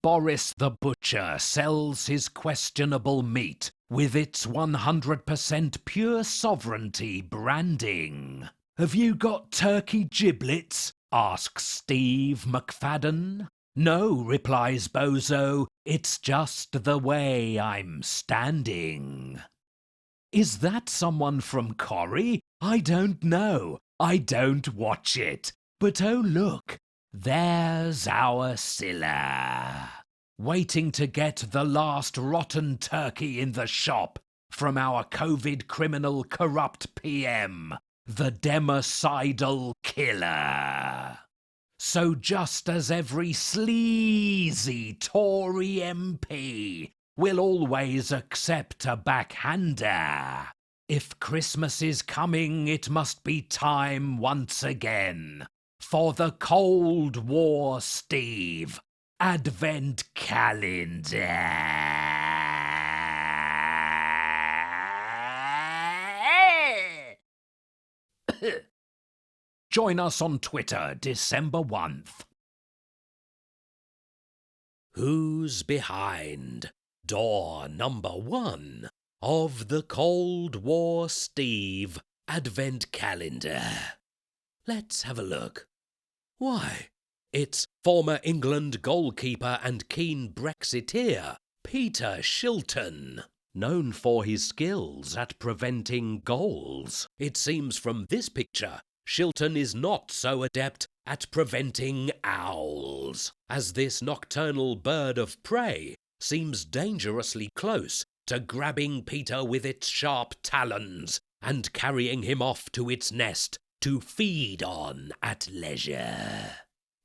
Boris the Butcher sells his questionable meat with its 100% pure sovereignty branding. Have you got turkey giblets? Asks Steve McFadden. No, replies Bozo, it's just the way I'm standing. Is that someone from Corrie? I don't know. I don't watch it. But oh look, there's our Scylla, waiting to get the last rotten turkey in the shop from our COVID criminal corrupt PM, the democidal killer. So just as every sleazy Tory MP will always accept a backhander, if Christmas is coming, it must be time once again for the Cold War Steve Advent Calendar. Join us on Twitter December 1st. Who's behind door number 1 of the Cold War Steve Advent Calendar? Let's have a look. Why, it's former England goalkeeper and keen Brexiteer Peter Shilton, known for his skills at preventing goals. It seems from this picture Shilton is not so adept at preventing owls, as this nocturnal bird of prey seems dangerously close to grabbing Peter with its sharp talons and carrying him off to its nest to feed on at leisure.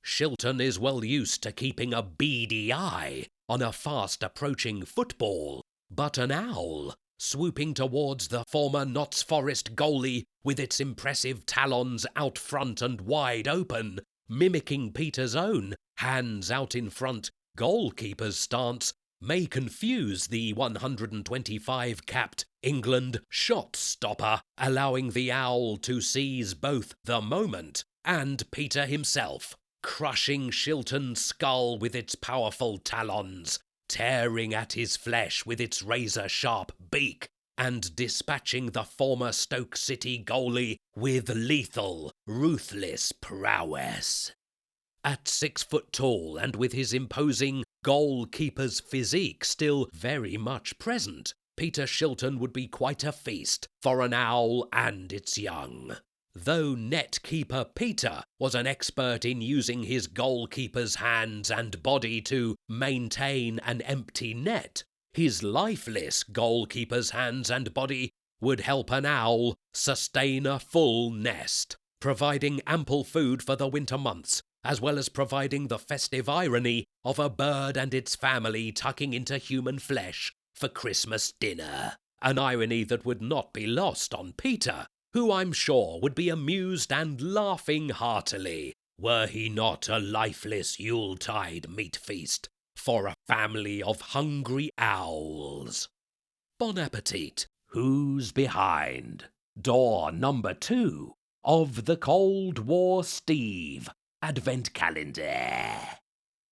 Shilton is well used to keeping a beady eye on a fast-approaching football, but an owl swooping towards the former Notts Forest goalie with its impressive talons out front and wide open, mimicking Peter's own hands out in front goalkeeper's stance, may confuse the 125-capped England shot stopper, allowing the owl to seize both the moment and Peter himself, crushing Shilton's skull with its powerful talons, tearing at his flesh with its razor-sharp beak, and dispatching the former Stoke City goalie with lethal, ruthless prowess. At 6 foot tall and with his imposing goalkeeper's physique still very much present, Peter Shilton would be quite a feast for an owl and its young. Though net-keeper Peter was an expert in using his goalkeeper's hands and body to maintain an empty net, his lifeless goalkeeper's hands and body would help an owl sustain a full nest, providing ample food for the winter months, as well as providing the festive irony of a bird and its family tucking into human flesh for Christmas dinner. An irony that would not be lost on Peter, who I'm sure would be amused and laughing heartily were he not a lifeless Yuletide meat feast for a family of hungry owls. Bon appetit. Who's behind door number 2 of the Cold War Steve Advent Calendar?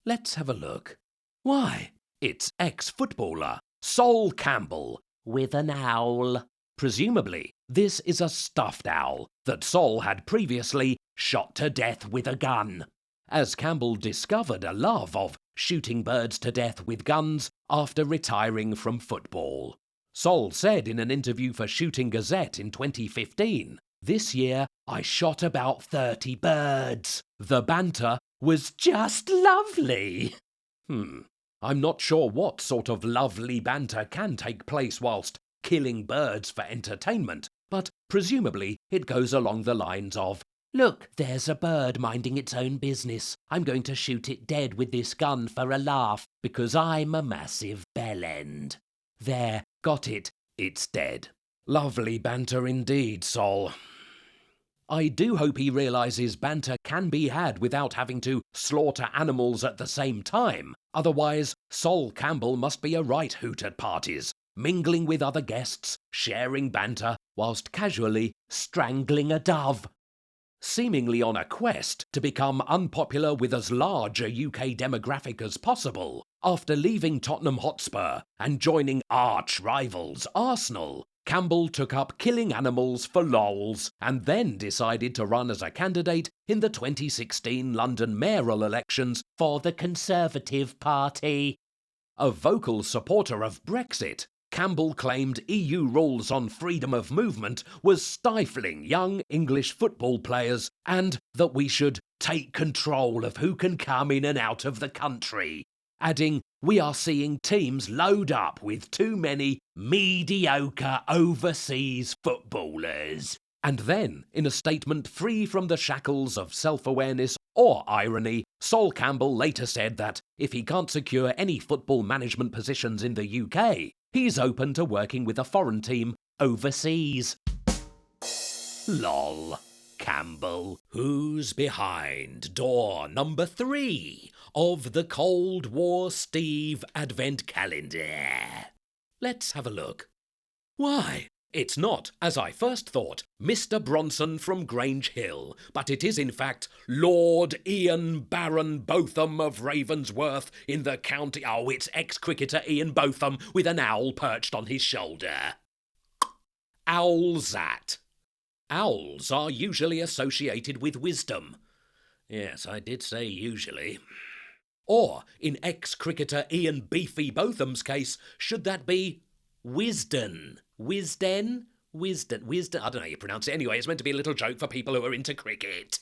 Let's have a look. Why, it's ex-footballer Sol Campbell with an owl. Presumably, this is a stuffed owl that Sol had previously shot to death with a gun, as Campbell discovered a love of shooting birds to death with guns after retiring from football. Sol said in an interview for Shooting Gazette in 2015, "This year I shot about 30 birds. The banter was just lovely." I'm not sure what sort of lovely banter can take place whilst killing birds for entertainment, but presumably it goes along the lines of, "Look, there's a bird minding its own business. I'm going to shoot it dead with this gun for a laugh, because I'm a massive bellend. There, got it. It's dead." Lovely banter indeed, Sol. I do hope he realises banter can be had without having to slaughter animals at the same time. Otherwise, Sol Campbell must be a right hoot at parties, mingling with other guests, sharing banter, whilst casually strangling a dove. Seemingly on a quest to become unpopular with as large a UK demographic as possible, After leaving Tottenham Hotspur and joining arch rivals Arsenal, Campbell took up killing animals for lols and then decided to run as a candidate in the 2016 London mayoral elections for the Conservative Party. A vocal supporter of Brexit, Campbell claimed EU rules on freedom of movement was stifling young English football players and that we should take control of who can come in and out of the country, adding, "We are seeing teams load up with too many mediocre overseas footballers." And then, in a statement free from the shackles of self-awareness or irony, Sol Campbell later said that if he can't secure any football management positions in the UK, he's open to working with a foreign team overseas. Lol. Campbell, who's behind door number 3 of the Cold War Steve Advent Calendar? Let's have a look. Why, it's not, as I first thought, Mr. Bronson from Grange Hill, but it is in fact Lord Ian Baron Botham of Ravensworth in the county. Oh, it's ex-cricketer Ian Botham with an owl perched on his shoulder. Owlsat. Owls are usually associated with wisdom. Yes, I did say usually. Or, in ex-cricketer Ian Beefy Botham's case, should that be Wisden? Wisden? Wisden? I don't know how you pronounce it. Anyway, it's meant to be a little joke for people who are into cricket.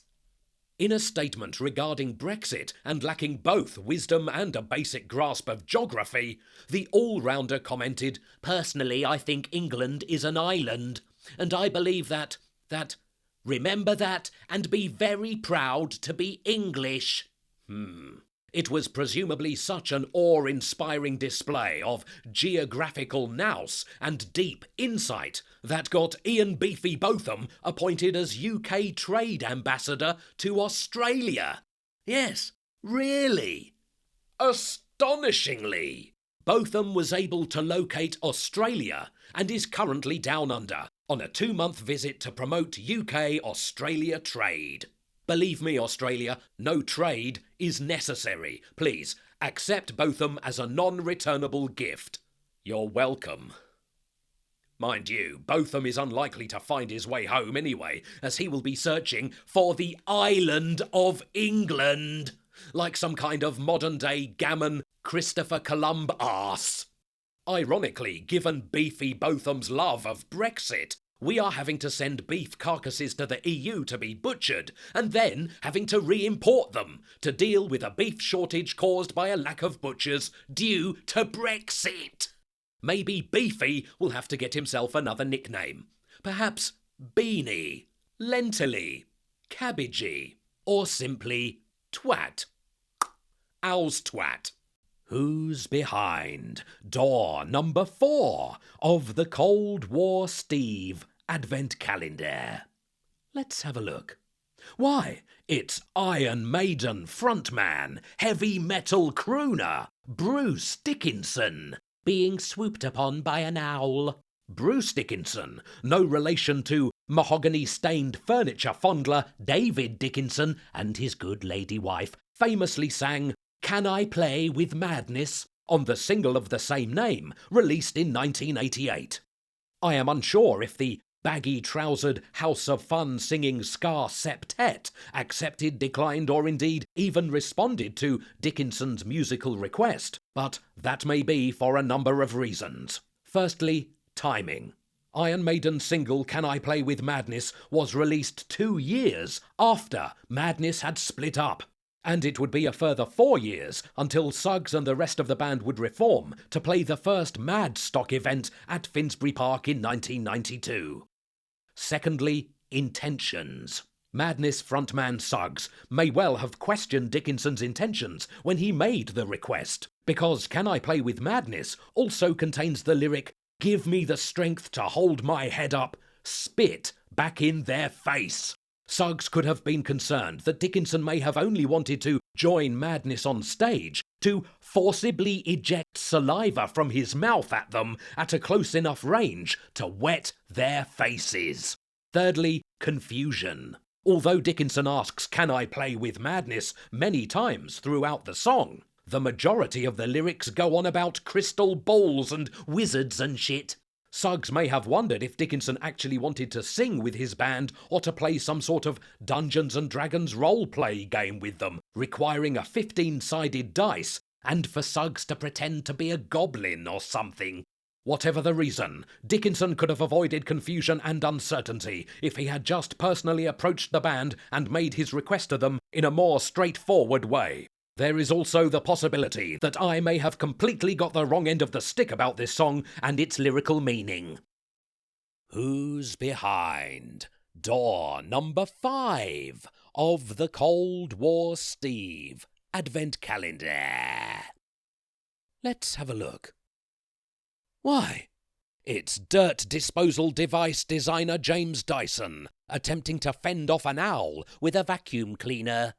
In a statement regarding Brexit and lacking both wisdom and a basic grasp of geography, the all-rounder commented, "Personally, I think England is an island, and I believe that remember that and be very proud to be English." It was presumably such an awe-inspiring display of geographical nous and deep insight that got Ian Beefy Botham appointed as UK Trade Ambassador to Australia. Yes, really. Astonishingly, Botham was able to locate Australia and is currently down under on a 2-month visit to promote UK-Australia trade. Believe me, Australia, no trade is necessary. Please, accept Botham as a non-returnable gift. You're welcome. Mind you, Botham is unlikely to find his way home anyway, as he will be searching for the island of England, like some kind of modern-day gammon Christopher Columb arse. Ironically, given Beefy Botham's love of Brexit, we are having to send beef carcasses to the EU to be butchered, and then having to re-import them to deal with a beef shortage caused by a lack of butchers due to Brexit. Maybe Beefy will have to get himself another nickname. Perhaps Beanie, Lentilly, Cabbagey, or simply Twat. Owl's Twat. Who's behind door number 4 of the Cold War Steve Advent Calendar? Let's have a look. Why, it's Iron Maiden frontman, heavy metal crooner, Bruce Dickinson, being swooped upon by an owl. Bruce Dickinson, no relation to mahogany-stained furniture fondler David Dickinson and his good lady wife, famously sang "Can I Play with Madness" on the single of the same name, released in 1988. I am unsure if the baggy-trousered House of Fun singing ska septet accepted, declined, or indeed even responded to Dickinson's musical request, but that may be for a number of reasons. Firstly, timing. Iron Maiden's single "Can I Play with Madness" was released 2 years after Madness had split up, and it would be a further 4 years until Suggs and the rest of the band would reform to play the first Madstock event at Finsbury Park in 1992. Secondly, intentions. Madness frontman Suggs may well have questioned Dickinson's intentions when he made the request, because "Can I Play with Madness" also contains the lyric, "Give me the strength to hold my head up, spit back in their face." Suggs could have been concerned that Dickinson may have only wanted to join Madness on stage to forcibly eject saliva from his mouth at them at a close enough range to wet their faces. Thirdly, confusion. Although Dickinson asks "Can I play with Madness" many times throughout the song, the majority of the lyrics go on about crystal balls and wizards and shit. Suggs may have wondered if Dickinson actually wanted to sing with his band or to play some sort of Dungeons and Dragons role-play game with them, requiring a 15-sided dice, and for Suggs to pretend to be a goblin or something. Whatever the reason, Dickinson could have avoided confusion and uncertainty if he had just personally approached the band and made his request to them in a more straightforward way. There is also the possibility that I may have completely got the wrong end of the stick about this song and its lyrical meaning. Who's behind door number 5 of the Cold War Steve Advent Calendar? Let's have a look. Why, it's dirt disposal device designer James Dyson attempting to fend off an owl with a vacuum cleaner.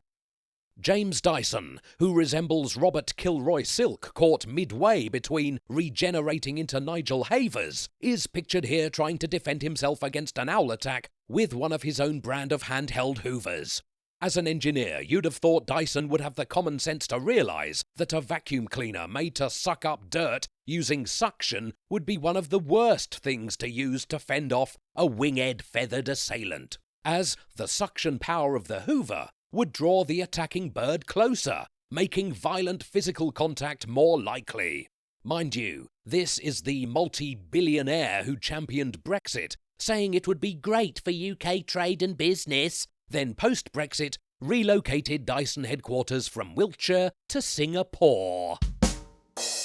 James Dyson, who resembles Robert Kilroy Silk caught midway between regenerating into Nigel Havers, is pictured here trying to defend himself against an owl attack with one of his own brand of handheld hoovers. As an engineer, you'd have thought Dyson would have the common sense to realise that a vacuum cleaner made to suck up dirt using suction would be one of the worst things to use to fend off a winged feathered assailant, as the suction power of the hoover would draw the attacking bird closer, making violent physical contact more likely. Mind you, this is the multi-billionaire who championed Brexit, saying it would be great for UK trade and business, then post-Brexit relocated Dyson headquarters from Wiltshire to Singapore.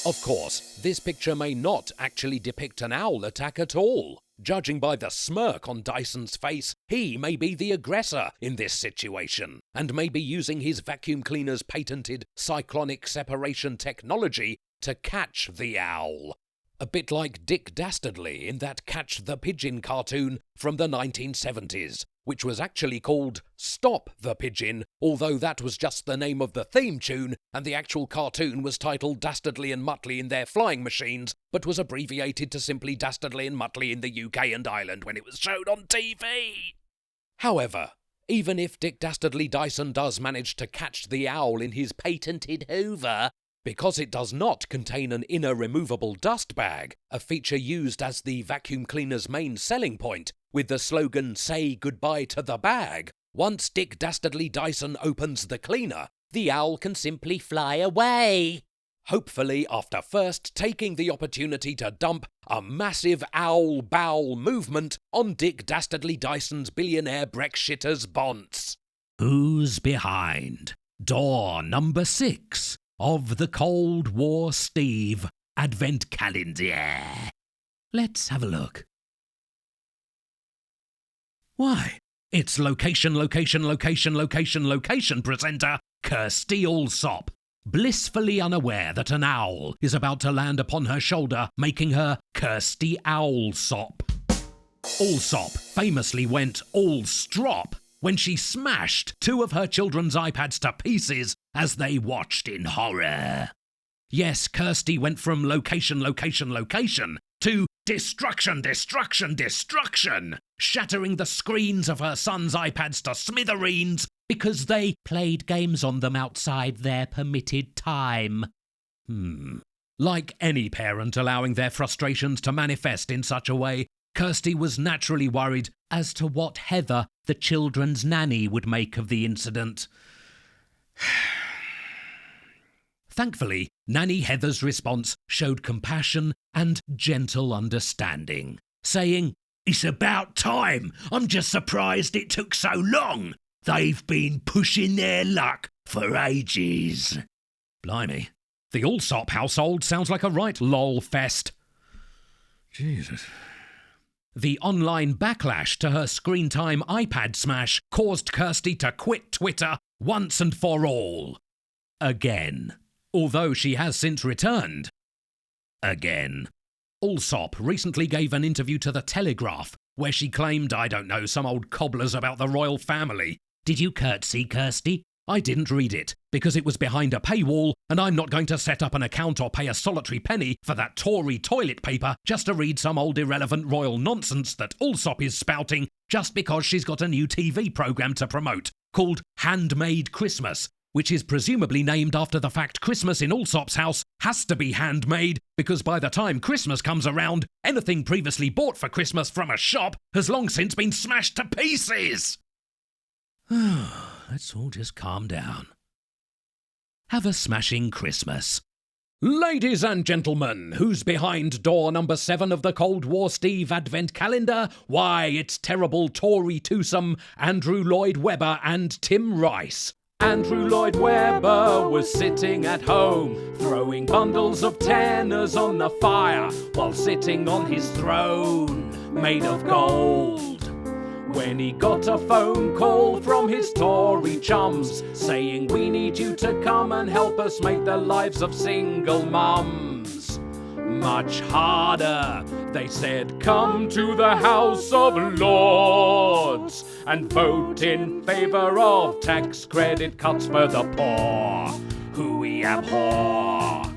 Of course, this picture may not actually depict an owl attack at all. Judging by the smirk on Dyson's face, he may be the aggressor in this situation, and may be using his vacuum cleaner's patented cyclonic separation technology to catch the owl. A bit like Dick Dastardly in that Catch the Pigeon cartoon from the 1970s, which was actually called Stop the Pigeon, although that was just the name of the theme tune, and the actual cartoon was titled Dastardly and Muttley in Their Flying Machines, but was abbreviated to simply Dastardly and Muttley in the UK and Ireland when it was shown on TV. However, even if Dick Dastardly Dyson does manage to catch the owl in his patented hoover, because it does not contain an inner removable dust bag, a feature used as the vacuum cleaner's main selling point, with the slogan "Say goodbye to the bag," once Dick Dastardly Dyson opens the cleaner, the owl can simply fly away. Hopefully after first taking the opportunity to dump a massive owl bowel movement on Dick Dastardly Dyson's billionaire Brexiters' bonds. Who's behind door number 6 of the Cold War Steve Advent Calendar? Let's have a look. Why, it's location presenter Kirsty Allsop, blissfully unaware that an owl is about to land upon her shoulder, making her Kirsty Owlsop. Allsop famously went all strop when she smashed 2 of her children's iPads to pieces as they watched in horror. Yes, Kirsty went from location to destruction, shattering the screens of her son's iPads to smithereens because they played games on them outside their permitted time. Like any parent allowing their frustrations to manifest in such a way, Kirsty was naturally worried as to what Heather, the children's nanny, would make of the incident. Thankfully, Nanny Heather's response showed compassion and gentle understanding, saying, "It's about time. I'm just surprised it took so long. They've been pushing their luck for ages." Blimey, the Allsop household sounds like a right lol fest. Jesus. The online backlash to her screen time iPad smash caused Kirsty to quit Twitter once and for all. Again. Although she has since returned. Again. Allsop recently gave an interview to The Telegraph where she claimed, I don't know, some old cobblers about the royal family. Did you curtsy, Kirsty? I didn't read it, because it was behind a paywall, and I'm not going to set up an account or pay a solitary penny for that Tory toilet paper just to read some old irrelevant royal nonsense that Allsop is spouting just because she's got a new TV programme to promote, called Handmade Christmas, which is presumably named after the fact Christmas in Allsop's house has to be handmade because by the time Christmas comes around, anything previously bought for Christmas from a shop has long since been smashed to pieces. Let's all just calm down. Have a smashing Christmas. Ladies and gentlemen, who's behind door number 7 of the Cold War Steve Advent Calendar? Why, it's terrible Tory twosome Andrew Lloyd Webber and Tim Rice. Andrew Lloyd Webber was sitting at home, throwing bundles of tenors on the fire, while sitting on his throne, made of gold. When he got a phone call from his Tory chums, saying, "We need you to come and help us make the lives of single mums much harder," they said, "Come to the House of Lords and vote in favour of tax credit cuts for the poor, who we abhor."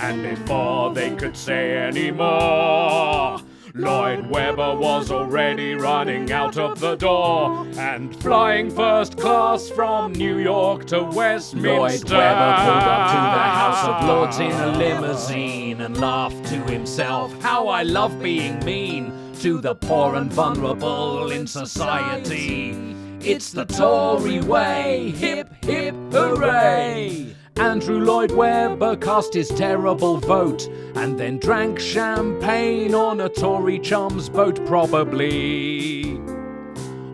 And before they could say any more, Lloyd Webber was already running out of the door and flying first class from New York to Westminster. Lloyd Webber pulled up to the House of Lords in a limousine and laughed to himself, "How I love being mean to the poor and vulnerable in society. It's the Tory way, hip hip hooray." Andrew Lloyd Webber cast his terrible vote and then drank champagne on a Tory chum's boat, probably.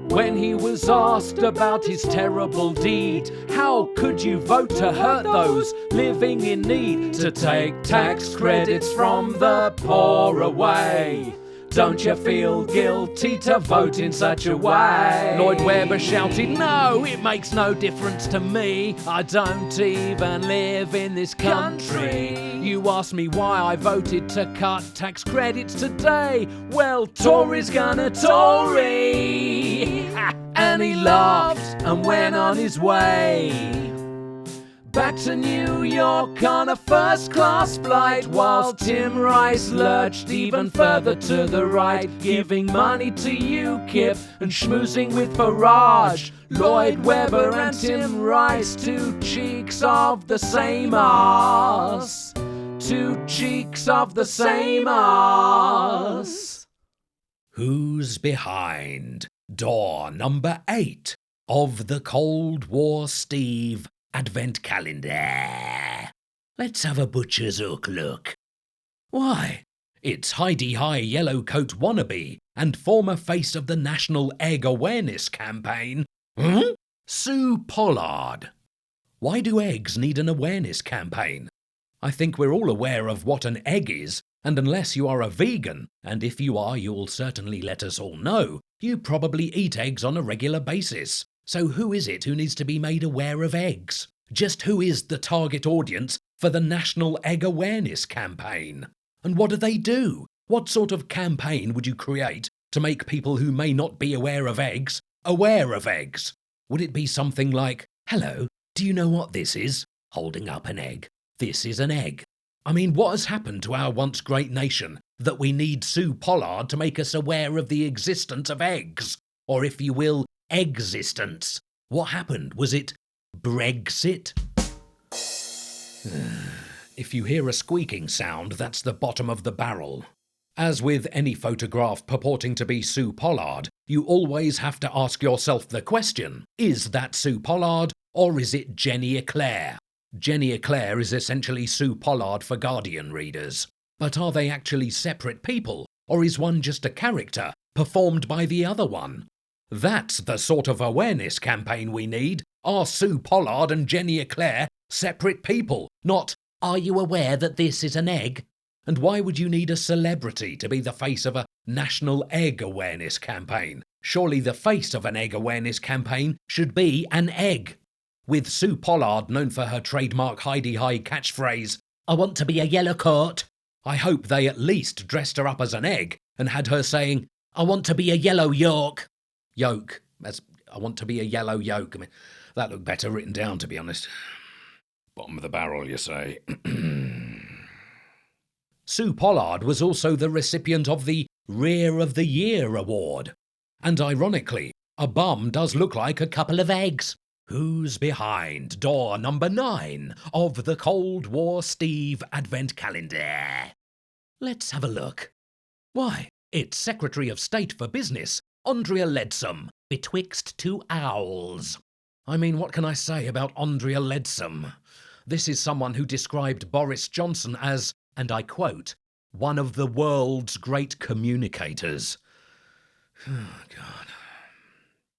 When he was asked about his terrible deed, how could you vote to hurt those living in need, to take tax credits from the poor away? Don't you feel guilty to vote in such a way? Lloyd Webber shouted, "No, it makes no difference to me. I don't even live in this country. You asked me why I voted to cut tax credits today. Well, Tory's gonna Tory." And he laughed and went on his way back to New York on a first-class flight, while Tim Rice lurched even further to the right, giving money to UKIP and schmoozing with Farage. Lloyd Webber and Tim Rice, two cheeks of the same arse. Two cheeks of the same arse. Who's behind door number 8 of the Cold War Steve Advent Calendar? Let's have a butcher's hook look. Why, it's Heidi-High Yellowcoat wannabe and former face of the National Egg Awareness Campaign, Sue Pollard. Why do eggs need an awareness campaign? I think we're all aware of what an egg is, and unless you are a vegan, and if you are, you'll certainly let us all know, you probably eat eggs on a regular basis. So who is it who needs to be made aware of eggs? Just who is the target audience for the National Egg Awareness Campaign? And what do? What sort of campaign would you create to make people who may not be aware of eggs aware of eggs? Would it be something like, "Hello, do you know what this is?" Holding up an egg. "This is an egg." I mean, what has happened to our once great nation that we need Sue Pollard to make us aware of the existence of eggs? Or if you will, existence. What happened? Was it Brexit? If you hear a squeaking sound, that's the bottom of the barrel. As with any photograph purporting to be Sue Pollard, you always have to ask yourself the question, is that Sue Pollard or is it Jenny Eclair? Jenny Eclair is essentially Sue Pollard for Guardian readers. But are they actually separate people, or is one just a character performed by the other one? That's the sort of awareness campaign we need. Are Sue Pollard and Jenny Eclair separate people? Not, "Are you aware that this is an egg?" And why would you need a celebrity to be the face of a National Egg Awareness Campaign? Surely the face of an egg awareness campaign should be an egg. With Sue Pollard known for her trademark Heidi-High catchphrase, "I want to be a yellow coat," I hope they at least dressed her up as an egg and had her saying, "I want to be a yellow yolk." Yolk. I want to be a yellow yolk. I mean, that looked better written down, to be honest. Bottom of the barrel, you say. Sue Pollard was also the recipient of the Rear of the Year award. And ironically, a bum does look like a couple of eggs. Who's behind door number 9 of the Cold War Steve Advent Calendar? Let's have a look. Why, it's Secretary of State for Business, Andrea Leadsom, betwixt two owls. I mean, what can I say about Andrea Leadsom? This is someone who described Boris Johnson as, and I quote, one of the world's great communicators. Oh, God.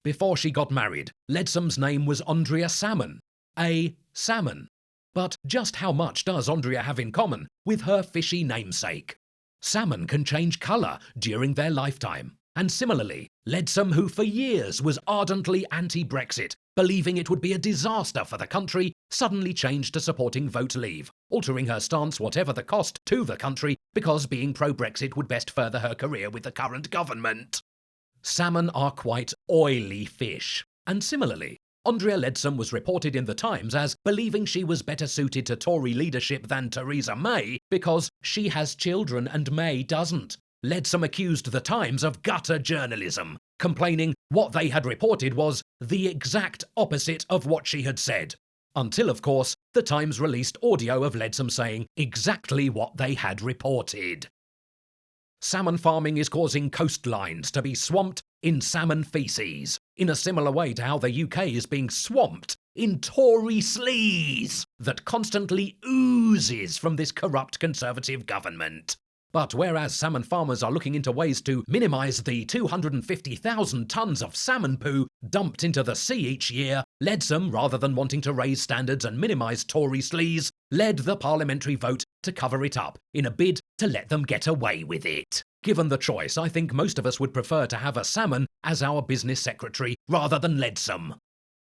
Before she got married, Leadsom's name was Andrea Salmon, a salmon. But just how much does Andrea have in common with her fishy namesake? Salmon can change colour during their lifetime. And similarly, Leadsom, who for years was ardently anti-Brexit, believing it would be a disaster for the country, suddenly changed to supporting vote leave, altering her stance whatever the cost to the country because being pro-Brexit would best further her career with the current government. Salmon are quite oily fish. And similarly, Andrea Leadsom was reported in the Times as believing she was better suited to Tory leadership than Theresa May because she has children and May doesn't. Leadsom accused the Times of gutter journalism, complaining what they had reported was the exact opposite of what she had said. Until, of course, the Times released audio of Leadsom saying exactly what they had reported. Salmon farming is causing coastlines to be swamped in salmon feces, in a similar way to how the UK is being swamped in Tory sleaze that constantly oozes from this corrupt Conservative government. But whereas salmon farmers are looking into ways to minimise the 250,000 tonnes of salmon poo dumped into the sea each year, Leadsom, rather than wanting to raise standards and minimise Tory sleaze, led the parliamentary vote to cover it up in a bid to let them get away with it. Given the choice, I think most of us would prefer to have a salmon as our business secretary rather than Leadsom.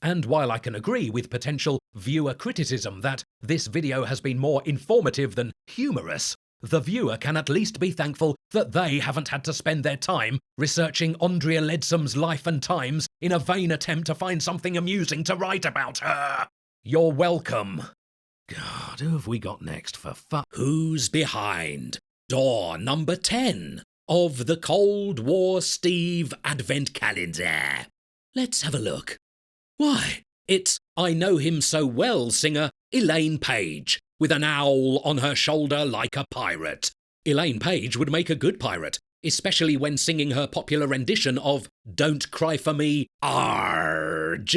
And while I can agree with potential viewer criticism that this video has been more informative than humorous, the viewer can at least be thankful that they haven't had to spend their time researching Andrea Leadsom's life and times in a vain attempt to find something amusing to write about her. You're welcome. God, who have we got next for fuck? Who's behind door number 10 of the Cold War Steve Advent Calendar? Let's have a look. Why, it's I Know Him So Well singer Elaine Paige, with an owl on her shoulder like a pirate. Elaine Paige would make a good pirate, especially when singing her popular rendition of Don't Cry For Me, Argentina.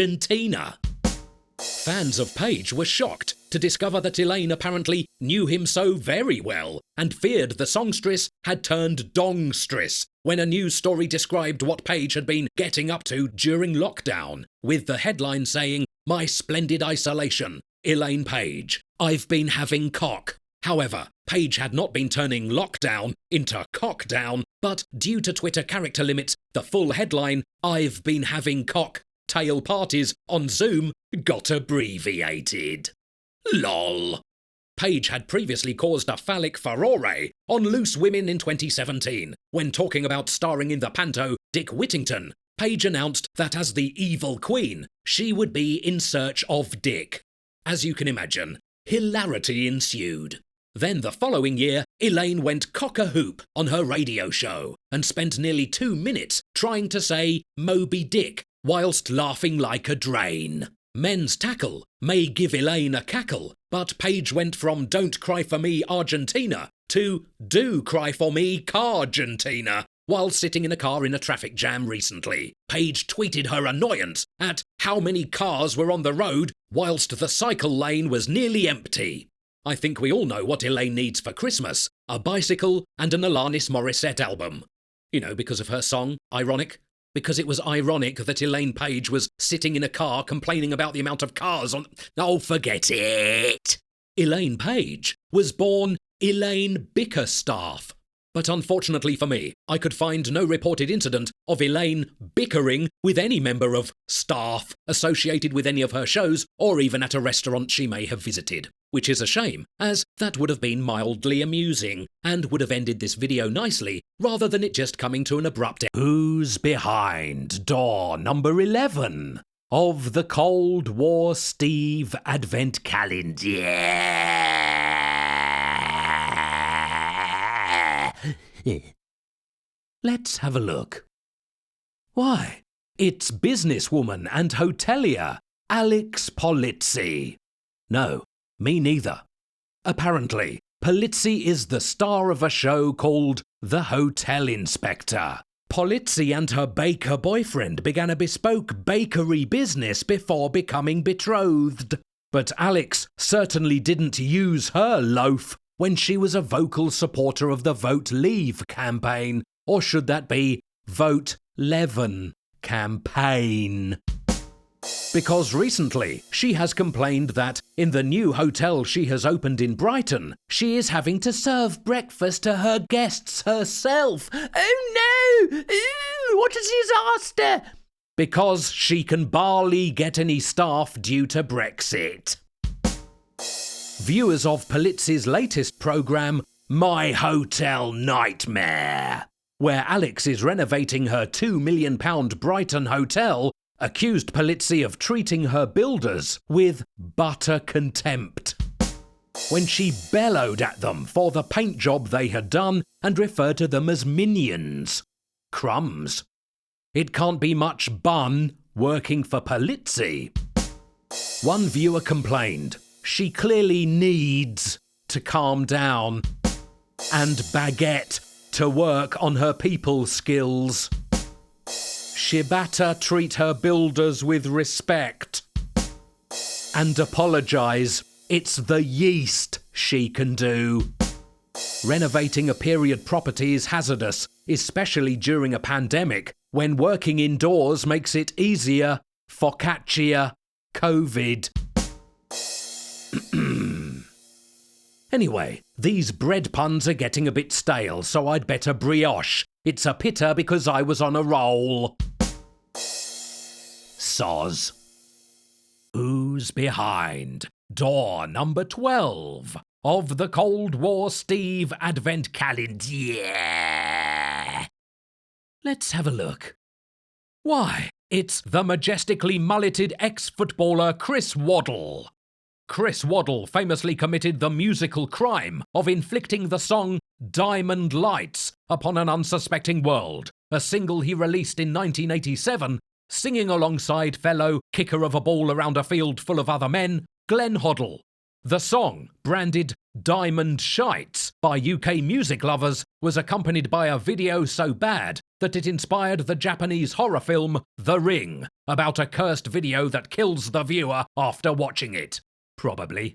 Fans of Paige were shocked to discover that Elaine apparently knew him so very well and feared the songstress had turned dongstress when a news story described what Paige had been getting up to during lockdown, with the headline saying, "My splendid isolation, Elaine Paige, I've been having cock." However, Paige had not been turning lockdown into cockdown, but due to Twitter character limits, the full headline, "I've been having cocktail parties on Zoom," got abbreviated. LOL. Paige had previously caused a phallic furore on Loose Women in 2017, when talking about starring in the panto Dick Whittington. Paige announced that as the evil queen, she would be in search of Dick. As you can imagine, hilarity ensued. Then the following year, Elaine went cock-a-hoop on her radio show and spent nearly 2 minutes trying to say Moby Dick whilst laughing like a drain. Men's tackle may give Elaine a cackle, but Paige went from Don't Cry For Me Argentina to Do Cry For Me Cargentina while sitting in a car in a traffic jam recently. Paige tweeted her annoyance at how many cars were on the road whilst the cycle lane was nearly empty. I think we all know what Elaine needs for Christmas, a bicycle and an Alanis Morissette album. You know, because of her song, Ironic. Because it was ironic that Elaine Paige was sitting in a car complaining about the amount of cars on... Oh, forget it! Elaine Paige was born Elaine Bickerstaff. But unfortunately for me, I could find no reported incident of Elaine bickering with any member of staff associated with any of her shows or even at a restaurant she may have visited. Which is a shame, as that would have been mildly amusing and would have ended this video nicely rather than it just coming to an abrupt end. Who's behind door number 11 of the Cold War Steve Advent Calendar? Let's have a look. Why, it's businesswoman and hotelier Alex Polizzi. No, me neither. Apparently, Polizzi is the star of a show called The Hotel Inspector. Polizzi and her baker boyfriend began a bespoke bakery business before becoming betrothed. But Alex certainly didn't use her loaf when she was a vocal supporter of the Vote Leave campaign, or should that be Vote Leaven campaign. Because recently she has complained that in the new hotel she has opened in Brighton, she is having to serve breakfast to her guests herself. Oh no! Ooh, what a disaster! Because she can barely get any staff due to Brexit. Viewers of Polizzi's latest programme, My Hotel Nightmare, where Alex is renovating her £2 million Brighton hotel, accused Polizzi of treating her builders with butter contempt when she bellowed at them for the paint job they had done and referred to them as minions. Crumbs. It can't be much bun working for Polizzi. One viewer complained she clearly needs to calm down, and baguette to work on her people skills. She better treat her builders with respect and apologise. It's the yeast she can do. Renovating a period property is hazardous, especially during a pandemic, when working indoors makes it easier. Focaccia COVID. Anyway, these bread puns are getting a bit stale, so I'd better brioche. It's a pitter because I was on a roll. Soz. Who's behind door number 12 of the Cold War Steve Advent Calendar? Yeah. Let's have a look. Why, it's the majestically mulleted ex-footballer Chris Waddle. Chris Waddle famously committed the musical crime of inflicting the song Diamond Lights upon an unsuspecting world, a single he released in 1987, singing alongside fellow kicker of a ball around a field full of other men, Glenn Hoddle. The song, branded Diamond Shites by UK music lovers, was accompanied by a video so bad that it inspired the Japanese horror film The Ring, about a cursed video that kills the viewer after watching it. Probably.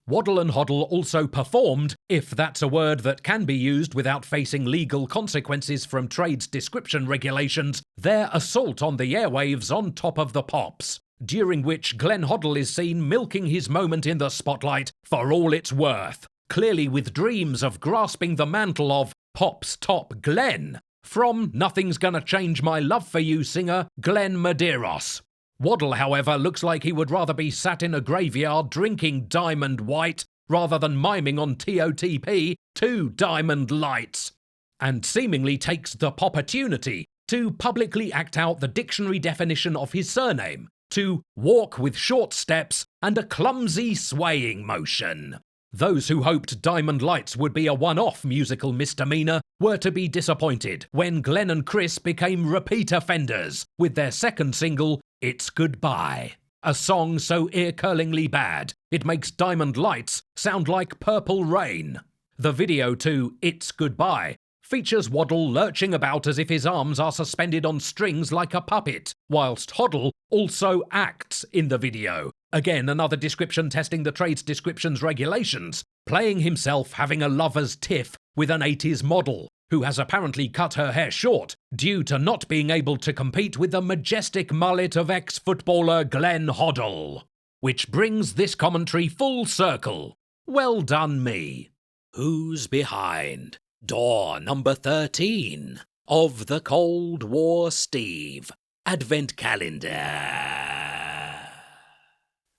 Waddle and Hoddle also performed, if that's a word that can be used without facing legal consequences from trade's description regulations, their assault on the airwaves on top of the Pops, during which Glenn Hoddle is seen milking his moment in the spotlight for all it's worth, clearly with dreams of grasping the mantle of Pop's top Glenn from Nothing's Gonna Change My Love for You singer Glenn Medeiros. Waddle, however, looks like he would rather be sat in a graveyard drinking Diamond White rather than miming on TOTP to Diamond Lights, and seemingly takes the opportunity to publicly act out the dictionary definition of his surname, to walk with short steps and a clumsy swaying motion. Those who hoped Diamond Lights would be a one-off musical misdemeanor were to be disappointed when Glenn and Chris became repeat offenders with their second single, It's Goodbye, a song so ear-curlingly bad it makes Diamond Lights sound like Purple Rain. The video to It's Goodbye features Waddle lurching about as if his arms are suspended on strings like a puppet, whilst Hoddle also acts in the video. Again, another description testing the trade's descriptions regulations, playing himself having a lover's tiff with an 80s model, who has apparently cut her hair short due to not being able to compete with the majestic mullet of ex-footballer Glenn Hoddle. Which brings this commentary full circle. Well done me. Who's behind door number 13 of the Cold War Steve Advent Calendar?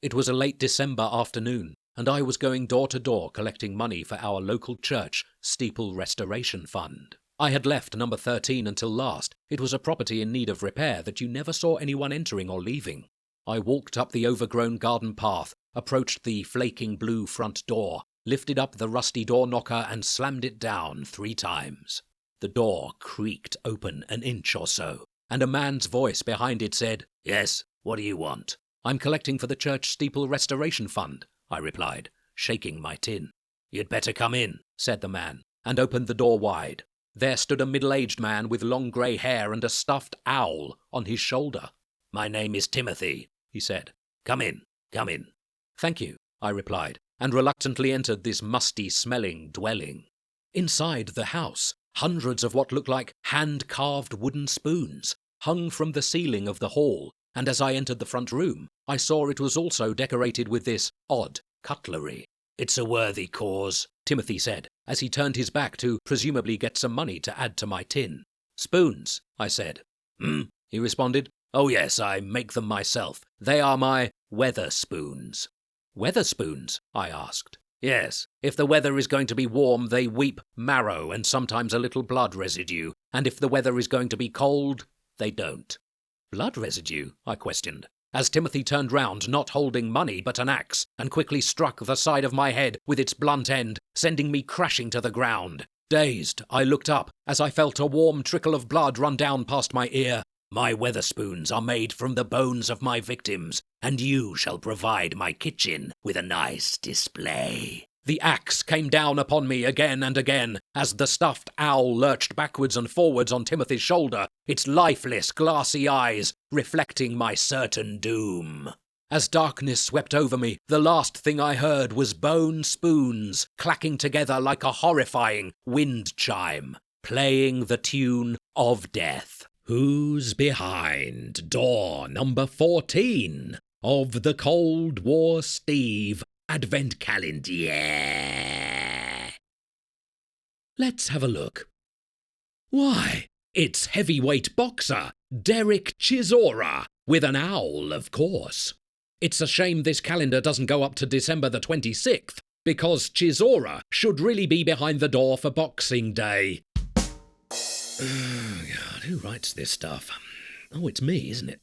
It was a late December afternoon, and I was going door to door collecting money for our local church steeple restoration fund. I had left number 13 until last. It was a property in need of repair that you never saw anyone entering or leaving. I walked up the overgrown garden path, approached the flaking blue front door, lifted up the rusty door knocker and slammed it down 3 times. The door creaked open an inch or so, and a man's voice behind it said, "Yes, what do you want?" I'm collecting for the church steeple restoration fund, I replied, shaking my tin. You'd better come in, said the man, and opened the door wide. There stood a middle-aged man with long grey hair and a stuffed owl on his shoulder. My name is Timothy, he said. Come in, come in. Thank you, I replied, and reluctantly entered this musty-smelling dwelling. Inside the house, hundreds of what looked like hand-carved wooden spoons hung from the ceiling of the hall, and as I entered the front room, I saw it was also decorated with this odd cutlery. It's a worthy cause, Timothy said, as he turned his back to presumably get some money to add to my tin. Spoons, I said. He responded. Oh yes, I make them myself. They are my weather spoons. Weather spoons? I asked. Yes, if the weather is going to be warm, they weep marrow and sometimes a little blood residue, and if the weather is going to be cold, they don't. Blood residue? I questioned, as Timothy turned round, not holding money but an axe, and quickly struck the side of my head with its blunt end, sending me crashing to the ground. Dazed, I looked up as I felt a warm trickle of blood run down past my ear. My Weatherspoons are made from the bones of my victims, and you shall provide my kitchen with a nice display. The axe came down upon me again and again as the stuffed owl lurched backwards and forwards on Timothy's shoulder, its lifeless, glassy eyes reflecting my certain doom. As darkness swept over me, the last thing I heard was bone spoons clacking together like a horrifying wind chime, playing the tune of death. Who's behind door number 14 of the Cold War Steve Advent Calendar? Let's have a look. Why, it's heavyweight boxer Derek Chisora, with an owl, of course. It's a shame this calendar doesn't go up to December the 26th, because Chisora should really be behind the door for Boxing Day. Oh, God, who writes this stuff? Oh, it's me, isn't it?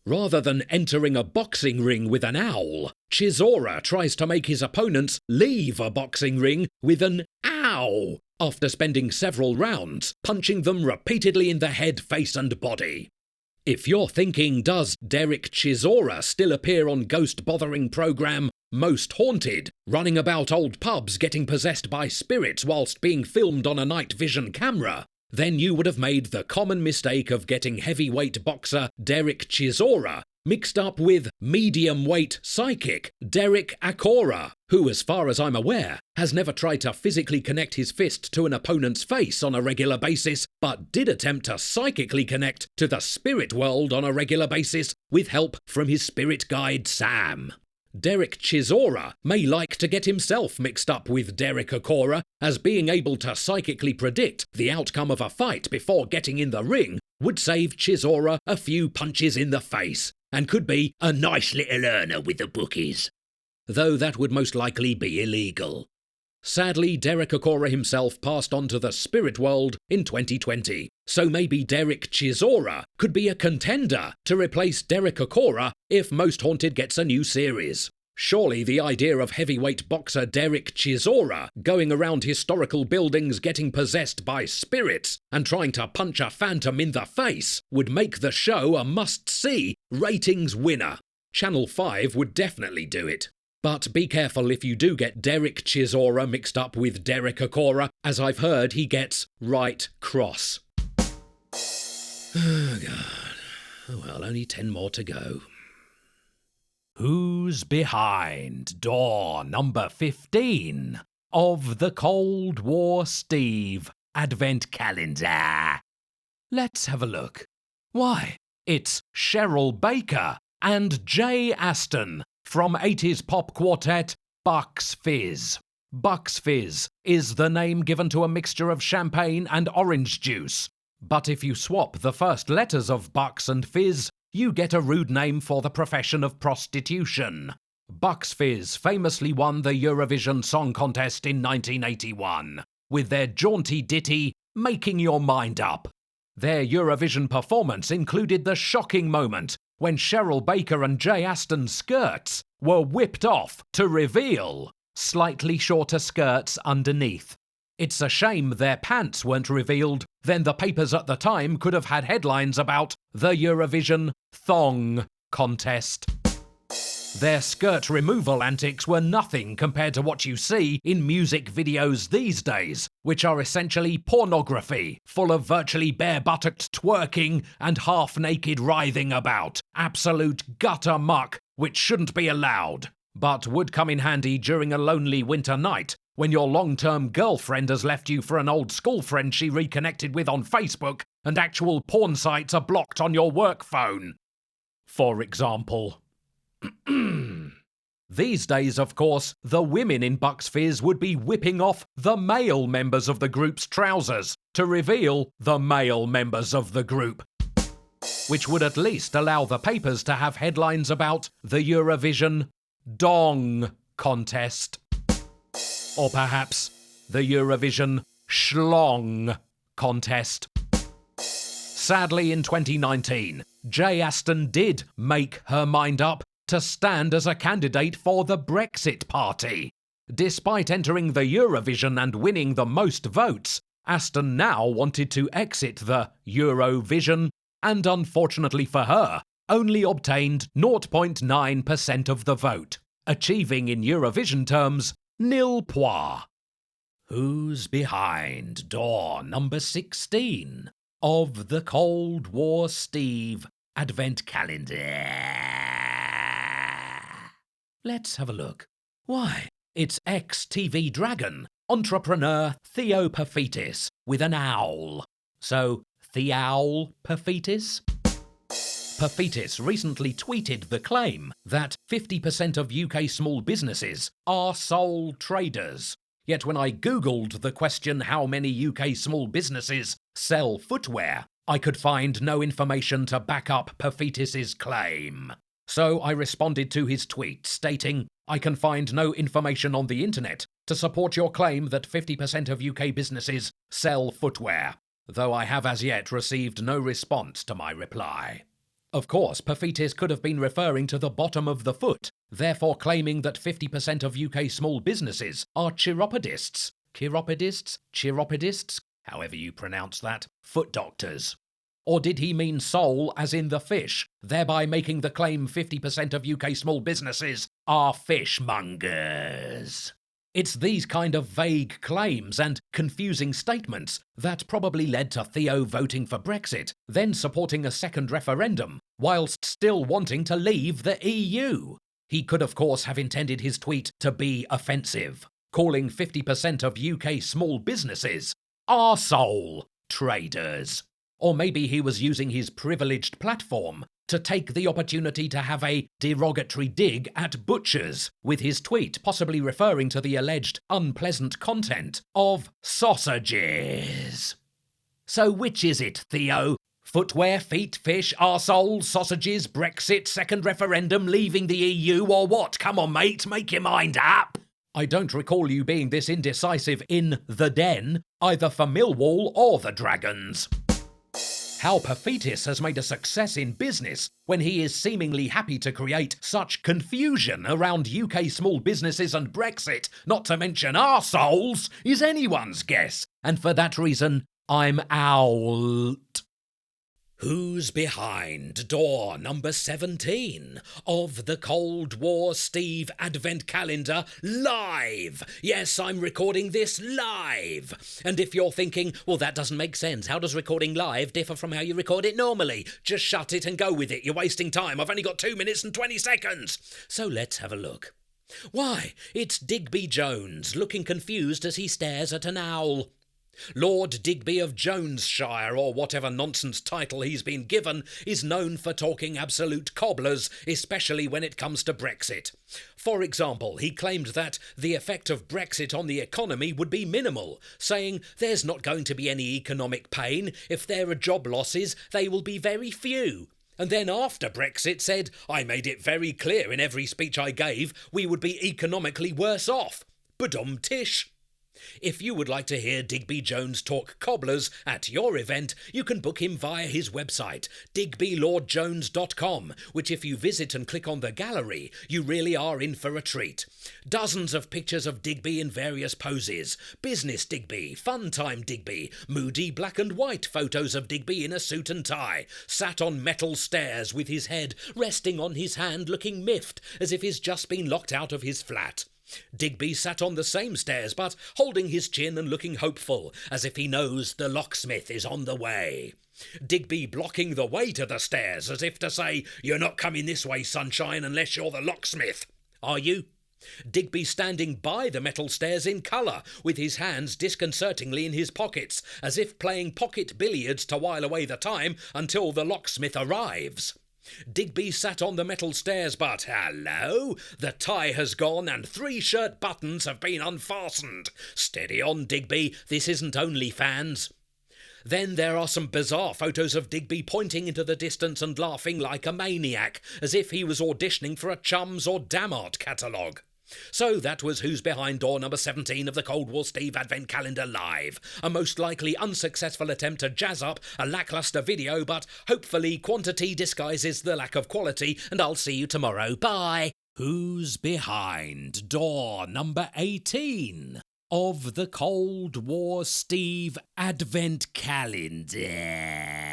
Rather than entering a boxing ring with an owl, Chisora tries to make his opponents leave a boxing ring with an ow, after spending several rounds punching them repeatedly in the head, face and body. If you're thinking, does Derek Chisora still appear on ghost-bothering programme Most Haunted, running about old pubs getting possessed by spirits whilst being filmed on a night vision camera, then you would have made the common mistake of getting heavyweight boxer Derek Chisora mixed up with medium-weight psychic Derek Akora, who, as far as I'm aware, has never tried to physically connect his fist to an opponent's face on a regular basis, but did attempt to psychically connect to the spirit world on a regular basis with help from his spirit guide Sam. Derek Chisora may like to get himself mixed up with Derek Akora, as being able to psychically predict the outcome of a fight before getting in the ring would save Chisora a few punches in the face, and could be a nice little earner with the bookies. Though that would most likely be illegal. Sadly, Derek Akora himself passed on to the spirit world in 2020, so maybe Derek Chisora could be a contender to replace Derek Akora if Most Haunted gets a new series. Surely the idea of heavyweight boxer Derek Chisora going around historical buildings getting possessed by spirits and trying to punch a phantom in the face would make the show a must-see ratings winner. Channel 5 would definitely do it. But be careful if you do get Derek Chisora mixed up with Derek Akora, as I've heard he gets right cross. Oh, God. Oh, well, only 10 more to go. Who's behind door number 15 of the Cold War Steve Advent Calendar? Let's have a look. Why, it's Cheryl Baker and Jay Aston from 80s pop quartet Bucks Fizz. Bucks Fizz is the name given to a mixture of champagne and orange juice. But if you swap the first letters of Bucks and Fizz, you get a rude name for the profession of prostitution. Bucks Fizz famously won the Eurovision Song Contest in 1981, with their jaunty ditty, Making Your Mind Up. Their Eurovision performance included the shocking moment when Cheryl Baker and Jay Aston's skirts were whipped off to reveal slightly shorter skirts underneath. It's a shame their pants weren't revealed, then the papers at the time could have had headlines about the Eurovision Thong Contest. Their skirt removal antics were nothing compared to what you see in music videos these days, which are essentially pornography, full of virtually bare-buttocked twerking and half-naked writhing about. Absolute gutter muck, which shouldn't be allowed, but would come in handy during a lonely winter night when your long-term girlfriend has left you for an old school friend she reconnected with on Facebook and actual porn sites are blocked on your work phone. For example. These days, of course, the women in Bucks Fizz would be whipping off the male members of the group's trousers to reveal the male members of the group, which would at least allow the papers to have headlines about the Eurovision Dong Contest. Or perhaps the Eurovision Schlong Contest. Sadly, in 2019, Jay Aston did make her mind up to stand as a candidate for the Brexit Party. Despite entering the Eurovision and winning the most votes, Aston now wanted to exit the Eurovision and, unfortunately for her, only obtained 0.9% of the vote, achieving in Eurovision terms nil points. Who's behind door number 16 of the Cold War Steve Advent Calendar? Let's have a look. Why, it's ex-TV dragon, entrepreneur Theo Perfitis with an owl. So, Theowl Perfitis? Perfitis recently tweeted the claim that 50% of UK small businesses are sole traders. Yet when I googled the question how many UK small businesses sell footwear, I could find no information to back up Perfitis' claim. So I responded to his tweet stating, I can find no information on the internet to support your claim that 50% of UK businesses sell footwear, though I have as yet received no response to my reply. Of course, Perfitis could have been referring to the bottom of the foot, therefore claiming that 50% of UK small businesses are chiropodists, however you pronounce that, foot doctors. Or did he mean sole as in the fish, thereby making the claim 50% of UK small businesses are fishmongers? It's these kind of vague claims and confusing statements that probably led to Theo voting for Brexit, then supporting a second referendum, whilst still wanting to leave the EU. He could of course have intended his tweet to be offensive, calling 50% of UK small businesses arsehole traders. Or maybe he was using his privileged platform to take the opportunity to have a derogatory dig at butchers, with his tweet possibly referring to the alleged unpleasant content of sausages. So which is it, Theo? Footwear, feet, fish, arseholes, sausages, Brexit, second referendum, leaving the EU, or what? Come on, mate, make your mind up. I don't recall you being this indecisive in the Den, either for Millwall or the Dragons. How Perfitis has made a success in business when he is seemingly happy to create such confusion around UK small businesses and Brexit, not to mention arseholes, is anyone's guess. And for that reason, I'm out. Who's behind door number 17 of the Cold War Steve Advent Calendar live? Yes, I'm recording this live. And if you're thinking, well, that doesn't make sense. How does recording live differ from how you record it normally? Just shut it and go with it. You're wasting time. I've only got 2 minutes and 20 seconds. So let's have a look. Why, it's Digby Jones looking confused as he stares at an owl. Lord Digby of Jonesshire, or whatever nonsense title he's been given, is known for talking absolute cobblers, especially when it comes to Brexit. For example, he claimed that the effect of Brexit on the economy would be minimal, saying there's not going to be any economic pain. If there are job losses, they will be very few. And then after Brexit said, I made it very clear in every speech I gave we would be economically worse off. Badum tish. If you would like to hear Digby Jones talk cobblers at your event, you can book him via his website, digbylordjones.com, which if you visit and click on the gallery, you really are in for a treat. Dozens of pictures of Digby in various poses, business Digby, fun time Digby, moody black and white photos of Digby in a suit and tie, sat on metal stairs with his head resting on his hand looking miffed as if he's just been locked out of his flat. Digby sat on the same stairs, but holding his chin and looking hopeful, as if he knows the locksmith is on the way. Digby blocking the way to the stairs, as if to say, "You're not coming this way, sunshine, unless you're the locksmith. Are you?" Digby standing by the metal stairs in colour, with his hands disconcertingly in his pockets, as if playing pocket billiards to while away the time until the locksmith arrives. Digby sat on the metal stairs, but hello, the tie has gone and 3 shirt buttons have been unfastened. Steady on, Digby, this isn't OnlyFans. Then there are some bizarre photos of Digby pointing into the distance and laughing like a maniac, as if he was auditioning for a Chums or Damart catalogue. So that was Who's Behind Door number 17 of the Cold War Steve Advent Calendar Live. A most likely unsuccessful attempt to jazz up a lacklustre video, but hopefully quantity disguises the lack of quality, and I'll see you tomorrow. Bye! Who's Behind Door number 18 of the Cold War Steve Advent Calendar?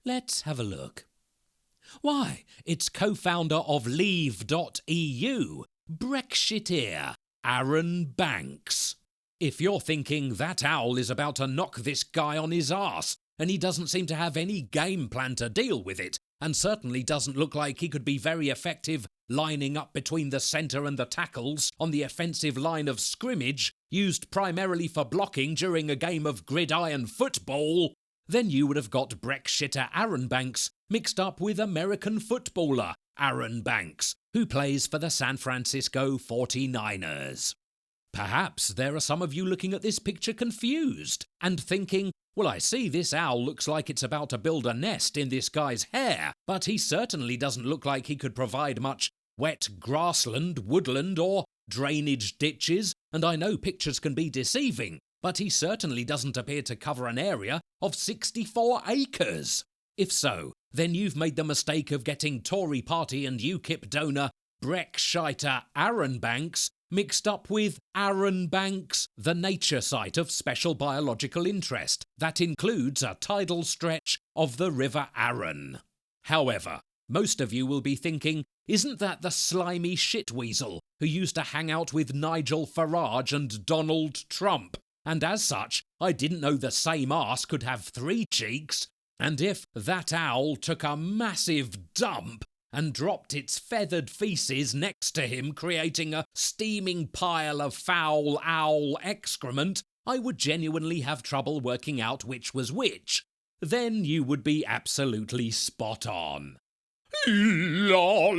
Let's have a look. Why, it's co-founder of Leave.eu, Brexiteer, Aaron Banks. If you're thinking that owl is about to knock this guy on his arse, and he doesn't seem to have any game plan to deal with it, and certainly doesn't look like he could be very effective lining up between the centre and the tackles on the offensive line of scrimmage, used primarily for blocking during a game of gridiron football, then you would have got Brexiteer Aaron Banks mixed up with American footballer Aaron Banks, who plays for the San Francisco 49ers. Perhaps there are some of you looking at this picture confused and thinking, well, I see this owl looks like it's about to build a nest in this guy's hair, but he certainly doesn't look like he could provide much wet grassland, woodland, or drainage ditches, and I know pictures can be deceiving, but he certainly doesn't appear to cover an area of 64 acres. If so, then you've made the mistake of getting Tory party and UKIP donor Brexiteer Aaron Banks mixed up with Aaron Banks, the nature site of special biological interest that includes a tidal stretch of the River Arun. However, most of you will be thinking, isn't that the slimy shitweasel who used to hang out with Nigel Farage and Donald Trump? And as such, I didn't know the same arse could have 3 cheeks, and if that owl took a massive dump and dropped its feathered feces next to him, creating a steaming pile of foul owl excrement, I would genuinely have trouble working out which was which. Then you would be absolutely spot on. LOL!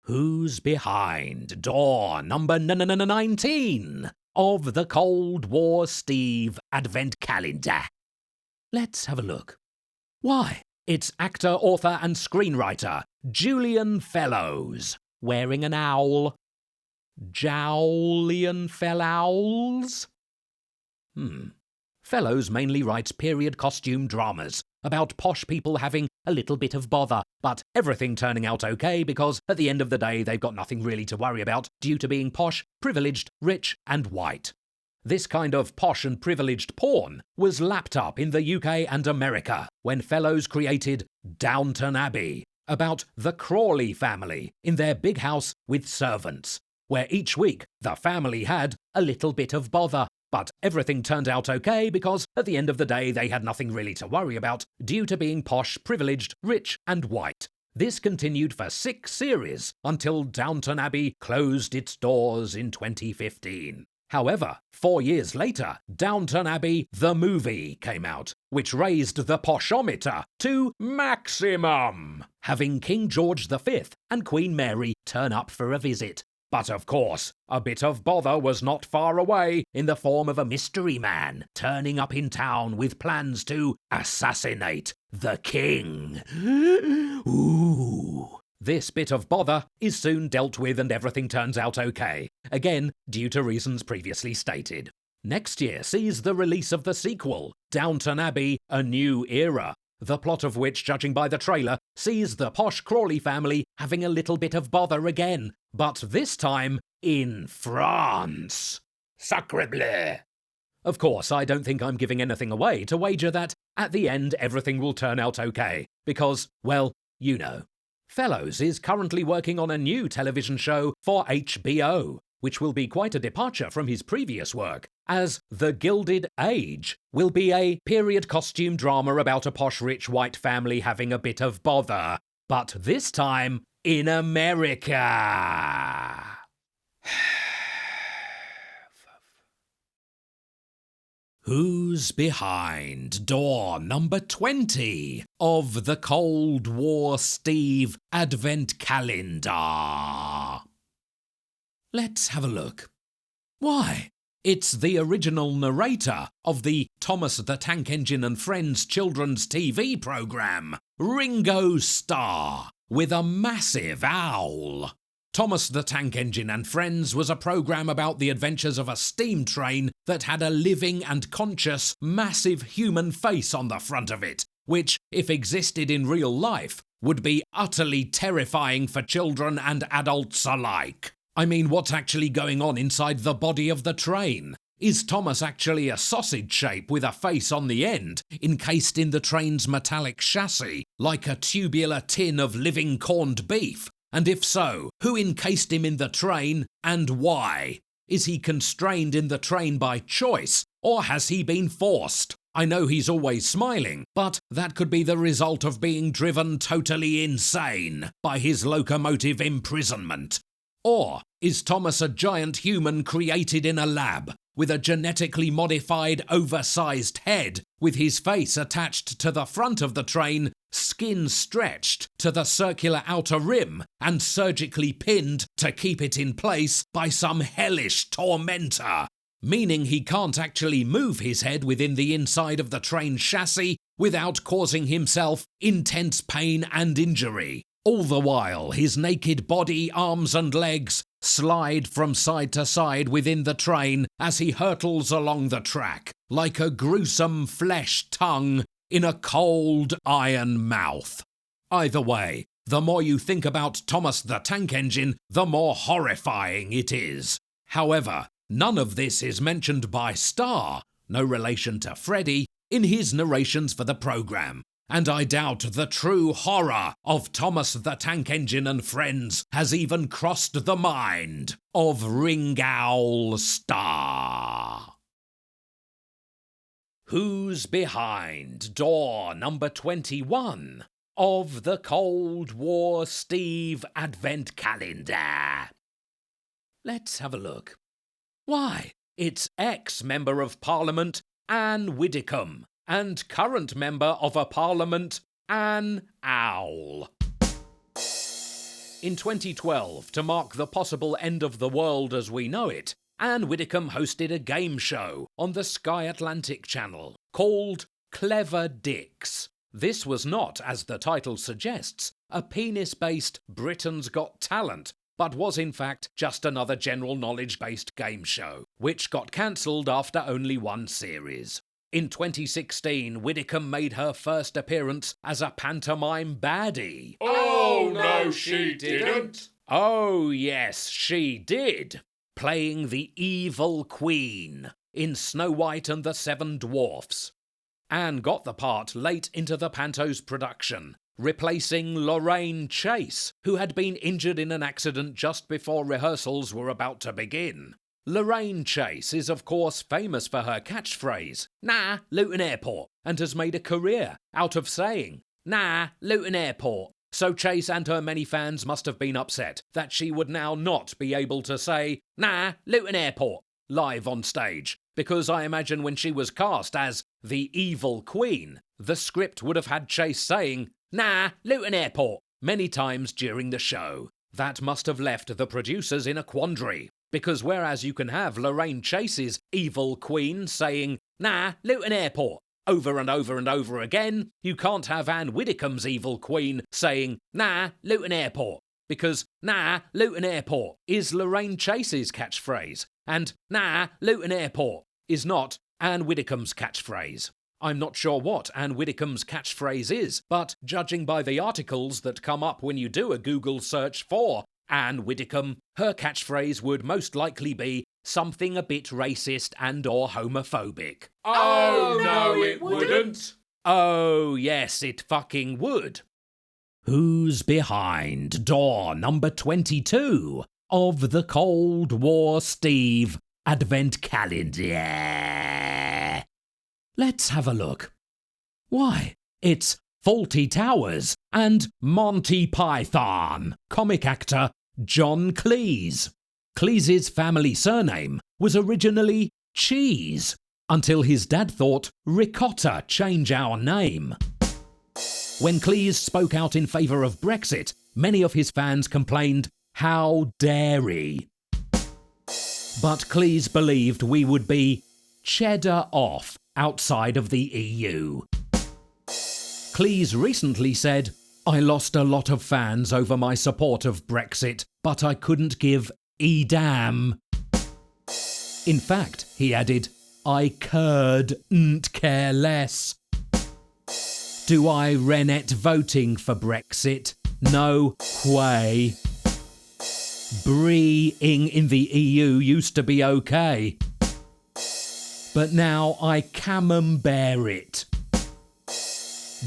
Who's Behind Door number 19 of the Cold War Steve Advent Calendar? Let's have a look. Why, it's actor, author and screenwriter Julian Fellowes, wearing an owl. Julian Fellowes? Fellowes mainly writes period costume dramas about posh people having a little bit of bother, but everything turning out okay because at the end of the day they've got nothing really to worry about due to being posh, privileged, rich and white. This kind of posh and privileged porn was lapped up in the UK and America when Fellowes created Downton Abbey, about the Crawley family in their big house with servants, where each week the family had a little bit of bother. But everything turned out okay because at the end of the day they had nothing really to worry about due to being posh, privileged, rich and white. This continued for 6 series until Downton Abbey closed its doors in 2015. However, 4 years later, Downton Abbey the movie came out, which raised the poshometer to maximum. having King George V and Queen Mary turn up for a visit. But of course, a bit of bother was not far away in the form of a mystery man turning up in town with plans to assassinate the king. Ooh. This bit of bother is soon dealt with and everything turns out okay, again due to reasons previously stated. Next year sees the release of the sequel, Downton Abbey: A New Era, the plot of which, judging by the trailer, sees the posh Crawley family having a little bit of bother again, but this time in France. Sacre bleu! Of course, I don't think I'm giving anything away to wager that, at the end, everything will turn out okay, because, well, you know. Fellows is currently working on a new television show for HBO, which will be quite a departure from his previous work, as The Gilded Age will be a period costume drama about a posh rich white family having a bit of bother, but this time in America. Who's behind door number 20 of the Cold War Steve Advent Calendar? Let's have a look. Why, it's the original narrator of the Thomas the Tank Engine and Friends children's TV programme, Ringo Starr, with a massive owl. Thomas the Tank Engine and Friends was a programme about the adventures of a steam train that had a living and conscious, massive human face on the front of it, which, if existed in real life, would be utterly terrifying for children and adults alike. I mean, what's actually going on inside the body of the train? Is Thomas actually a sausage shape with a face on the end, encased in the train's metallic chassis, like a tubular tin of living corned beef? And if so, who encased him in the train, and why? Is he constrained in the train by choice, or has he been forced? I know he's always smiling, but that could be the result of being driven totally insane by his locomotive imprisonment. Or is Thomas a giant human created in a lab, with a genetically modified, oversized head, with his face attached to the front of the train, skin stretched to the circular outer rim, and surgically pinned to keep it in place by some hellish tormentor, meaning he can't actually move his head within the inside of the train chassis without causing himself intense pain and injury. All the while, his naked body, arms and legs slide from side to side within the train as he hurtles along the track, like a gruesome flesh tongue in a cold iron mouth. Either way, the more you think about Thomas the Tank Engine, the more horrifying it is. However, none of this is mentioned by Starr, no relation to Freddy, in his narrations for the programme. And I doubt the true horror of Thomas the Tank Engine and Friends has even crossed the mind of Ringowl Starr. Who's behind door number 21 of the Cold War Steve Advent Calendar? Let's have a look. Why, it's ex-Member of Parliament Anne Widdecombe and current Member of a Parliament, Anne Owl. In 2012, to mark the possible end of the world as we know it, Anne Widdecombe hosted a game show on the Sky Atlantic channel called Clever Dicks. This was not, as the title suggests, a penis-based Britain's Got Talent, but was in fact just another general knowledge-based game show, which got cancelled after only one series. In 2016, Widdecombe made her first appearance as a pantomime baddie. Oh, no, she didn't. Oh, yes, she did. Playing the evil queen in Snow White and the Seven Dwarfs. Anne got the part late into the panto's production, replacing Lorraine Chase, who had been injured in an accident just before rehearsals were about to begin. Lorraine Chase is of course famous for her catchphrase, "Nah, Luton Airport," and has made a career out of saying, "Nah, Luton Airport." So Chase and her many fans must have been upset that she would now not be able to say, "Nah, Luton Airport," live on stage, because I imagine when she was cast as the evil queen, the script would have had Chase saying, "Nah, Luton Airport," many times during the show. That must have left the producers in a quandary, because whereas you can have Lorraine Chase's evil queen saying, "Nah, Luton Airport," over and over and over again, you can't have Anne Widdecombe's evil queen saying, "Nah, Luton Airport," because "Nah, Luton Airport" is Lorraine Chase's catchphrase, and "Nah, Luton Airport" is not Anne Widdecombe's catchphrase. I'm not sure what Anne Widdecombe's catchphrase is, but judging by the articles that come up when you do a Google search for Anne Widdecombe, her catchphrase would most likely be something a bit racist and or homophobic. Oh, no, it wouldn't. Oh, yes, it fucking would. Who's behind door number 22 of the Cold War Steve Advent Calendar? Let's have a look. Why, it's Fawlty Towers and Monty Python comic actor John Cleese. Cleese's family surname was originally Cheese, until his dad thought, "Ricotta, change our name." When Cleese spoke out in favour of Brexit, many of his fans complained, "How dare he?" But Cleese believed we would be cheddar off outside of the EU. Cleese recently said, "I lost a lot of fans over my support of Brexit, but I couldn't give a damn." In fact, he added, "I couldn't care less." Do I rennet voting for Brexit? No way. Breeing in the EU used to be okay, but now I camembert it.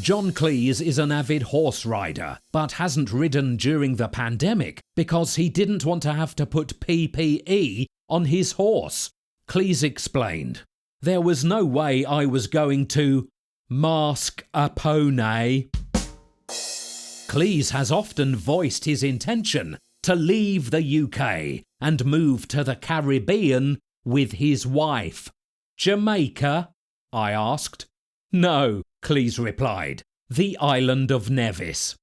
John Cleese is an avid horse rider, but hasn't ridden during the pandemic because he didn't want to have to put PPE on his horse. Cleese explained, "There was no way I was going to mask a pony." Cleese has often voiced his intention to leave the UK and move to the Caribbean with his wife. "Jamaica?" I asked. "No," Cleese replied, "the island of Nevis."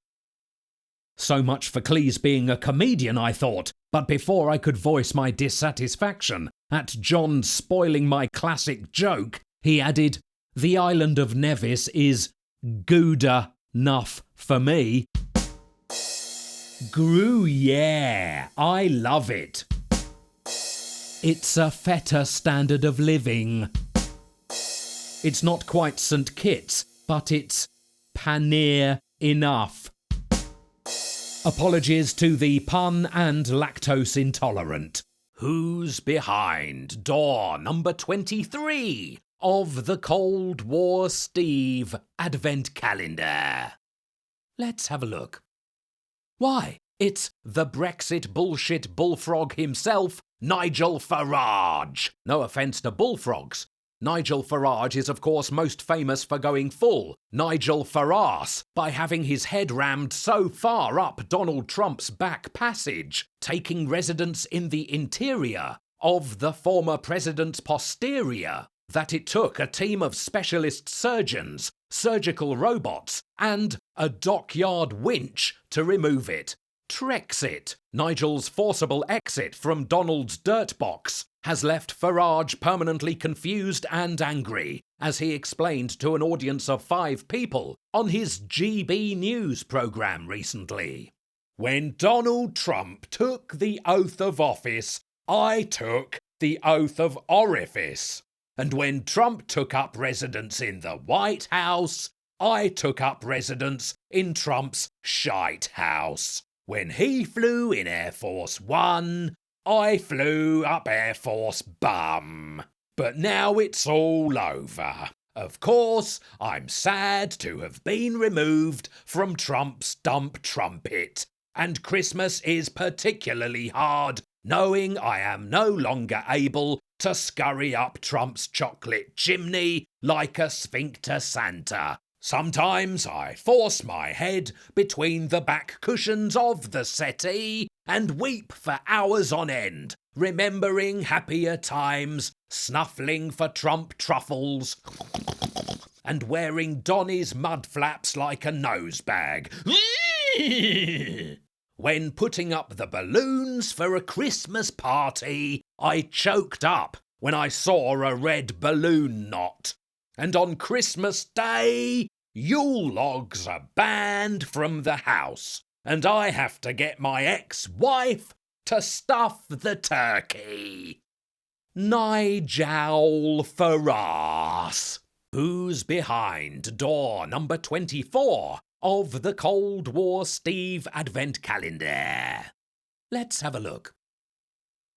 So much for Cleese being a comedian, I thought, but before I could voice my dissatisfaction at John spoiling my classic joke, he added, "The island of Nevis is gooder enough for me." Gruyere, I love it. It's a feta standard of living. It's not quite St. Kitts, but it's paneer enough. Apologies to the pun and lactose intolerant. Who's behind door number 23 of the Cold War Steve Advent Calendar? Let's have a look. Why, it's the Brexit bullshit bullfrog himself, Nigel Farage. No offence to bullfrogs. Nigel Farage is of course most famous for going full Nigel Farage by having his head rammed so far up Donald Trump's back passage, taking residence in the interior of the former president's posterior, that it took a team of specialist surgeons, surgical robots, and a dockyard winch to remove it. Trexit, Nigel's forcible exit from Donald's dirt box, has left Farage permanently confused and angry, as he explained to an audience of 5 people on his GB News programme recently. "When Donald Trump took the oath of office, I took the oath of orifice. And when Trump took up residence in the White House, I took up residence in Trump's shite house. When he flew in Air Force One, I flew up Air Force Bum. But now it's all over. Of course, I'm sad to have been removed from Trump's dump trumpet, and Christmas is particularly hard, knowing I am no longer able to scurry up Trump's chocolate chimney like a sphincter Santa. Sometimes I force my head between the back cushions of the settee and weep for hours on end, remembering happier times, snuffling for Trump truffles, and wearing Donny's mud flaps like a nosebag. When putting up the balloons for a Christmas party, I choked up when I saw a red balloon knot. And on Christmas Day, Yule logs are banned from the house, and I have to get my ex-wife to stuff the turkey. Nigel Farras. Who's behind door number 24 of the Cold War Steve Advent Calendar? Let's have a look.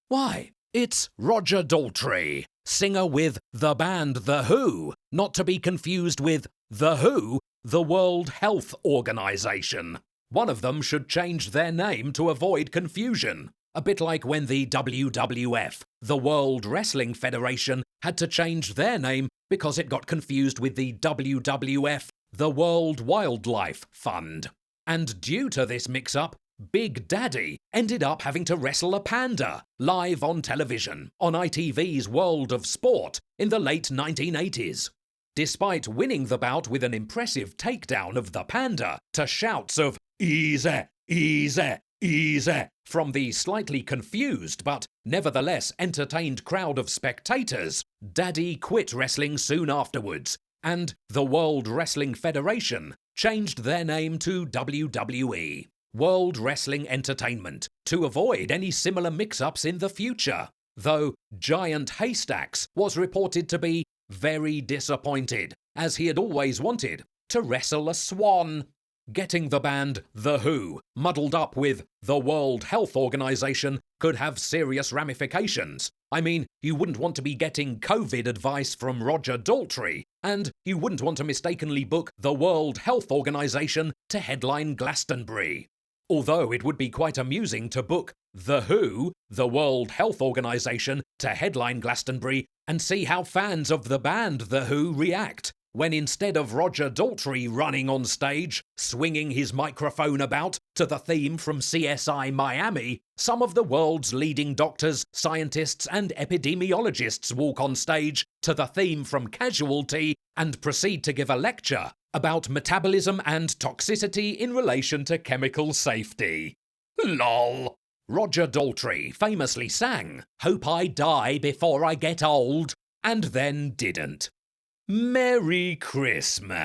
Why, it's Roger Daltrey, singer with the band The Who, not to be confused with The Who, the World Health Organization. One of them should change their name to avoid confusion. A bit like when the WWF, the World Wrestling Federation, had to change their name because it got confused with the WWF, the World Wildlife Fund. And due to this mix-up, Big Daddy ended up having to wrestle a panda live on television on ITV's World of Sport in the late 1980s. Despite winning the bout with an impressive takedown of the panda to shouts of "Easy, easy, easy" from the slightly confused but nevertheless entertained crowd of spectators, Daddy quit wrestling soon afterwards, and the World Wrestling Federation changed their name to WWE, World Wrestling Entertainment, to avoid any similar mix-ups in the future, though Giant Haystacks was reported to be very disappointed, as he had always wanted to wrestle a swan. Getting the band The Who muddled up with the World Health Organization could have serious ramifications. I mean, you wouldn't want to be getting COVID advice from Roger Daltrey, and you wouldn't want to mistakenly book the World Health Organization to headline Glastonbury. Although it would be quite amusing to book The Who, the World Health Organization, to headline Glastonbury and see how fans of the band The Who react when instead of Roger Daltrey running on stage, swinging his microphone about to the theme from CSI Miami, some of the world's leading doctors, scientists and epidemiologists walk on stage to the theme from Casualty and proceed to give a lecture about metabolism and toxicity in relation to chemical safety. LOL. Roger Daltrey famously sang, "Hope I die before I get old," and then didn't. Merry Christmas.